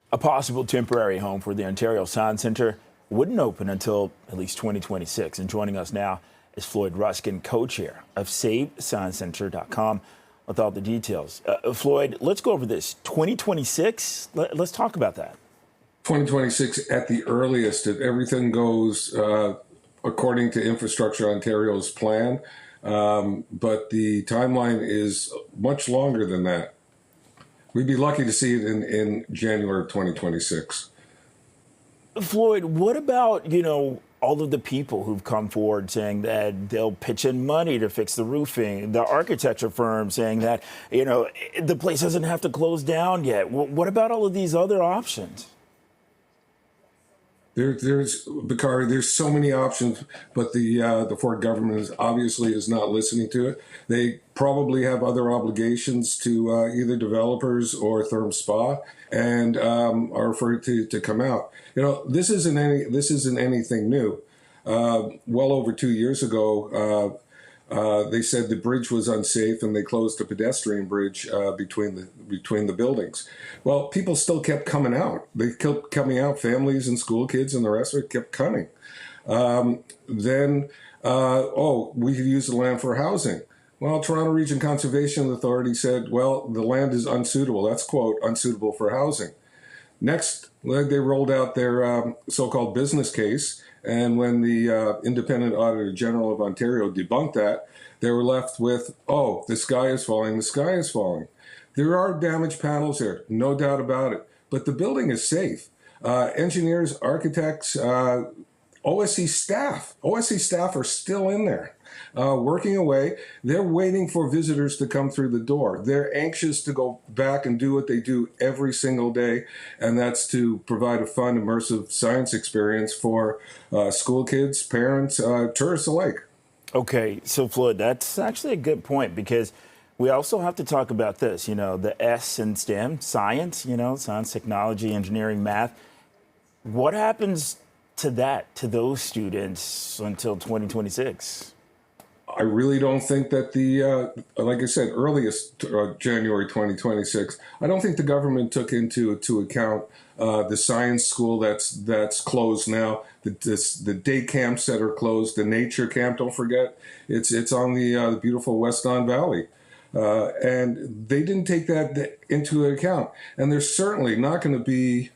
A possible temporary home for the Ontario Science Centre wouldn't open until at least 2026. And joining us now is Floyd Ruskin, co-chair of SaveScienceCenter.com, with all the details. Floyd, let's go over this. 2026, let's talk about that. 2026 at the earliest, if everything goes according to Infrastructure Ontario's plan. But the timeline is much longer than that. We'd be lucky to see it in January of 2026. Floyd, what about, all of the people who've come forward saying that they'll pitch in money to fix the roofing, the architecture firm saying that, the place doesn't have to close down yet? What about all of these other options? There's Bakari. There's so many options, but the Ford government is not listening to it. They probably have other obligations to either developers or Therm Spa, and are referred to come out. This isn't anything new. Well over 2 years ago, they said the bridge was unsafe, and they closed a pedestrian bridge between the buildings. Well, people still kept coming out. They kept coming out. Families and school kids and the rest of it kept coming. Then, we could use the land for housing. Well, Toronto Region Conservation Authority said, well, the land is unsuitable. That's, quote, unsuitable for housing. Next, they rolled out their so-called business case. And when the Independent Auditor General of Ontario debunked that, they were left with, the sky is falling, the sky is falling. There are damaged panels there, no doubt about it. But the building is safe. Engineers, architects, OSC staff are still in there, working away. They're waiting for visitors to come through the door. They're anxious to go back and do what they do every single day, and that's to provide a fun, immersive science experience for school kids, parents, tourists alike. Okay, so Floyd, that's actually a good point, because we also have to talk about this, the S in STEM, science, science, technology, engineering, math. What happens to to those students until 2026? I really don't think that like I said, earliest January 2026. I don't think the government took into account the science school that's closed now, the day camps that are closed, the nature camp. Don't forget, it's on the beautiful West Don Valley, and they didn't take that into account. And there's certainly not going to be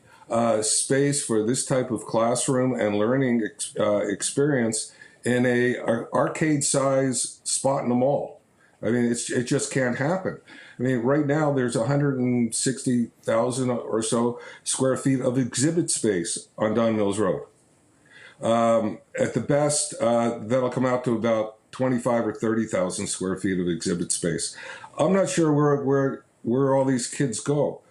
space for this type of classroom and learning experience in a arcade size spot in the mall. I mean, it just can't happen. I mean, right now there's 160,000 or so square feet of exhibit space on Don Mills Road. At the best, that'll come out to about 25 or 30,000 square feet of exhibit space. I'm not sure where all these kids go.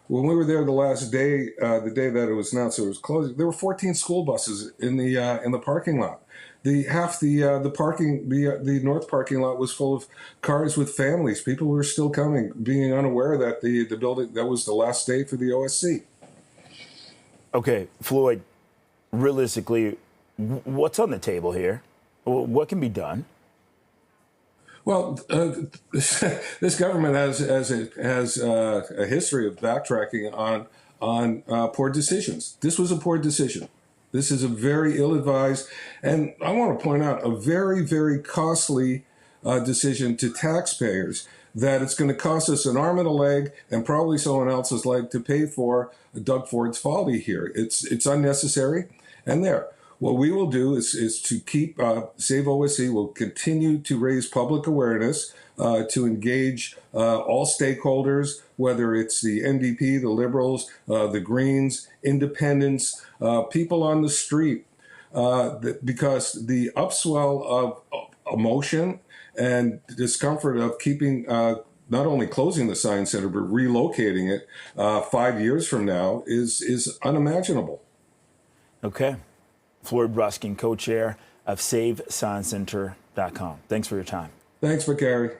When we were there the last day, the day that it was announced it was closing, there were 14 school buses in the parking lot. The north parking lot was full of cars with families. People were still coming, being unaware that the building, that was the last day for the OSC. Okay, Floyd, realistically, what's on the table here? What can be done? Well, this government has a history of backtracking on poor decisions. This was a poor decision. This is a very ill-advised, and I want to point out, a very, very costly decision to taxpayers, that it's going to cost us an arm and a leg and probably someone else's leg to pay for Doug Ford's folly here. It's unnecessary. And there, what we will do is to keep Save OSC will continue to raise public awareness, to engage all stakeholders, whether it's the NDP, the Liberals, the Greens, independents, people on the street, because the upswell of emotion and discomfort of keeping, not only closing the Science Center, but relocating it 5 years from now is unimaginable. Okay. Floyd Ruskin, co-chair of SaveScienceCenter.com. Thanks for your time. Thanks, Bakari.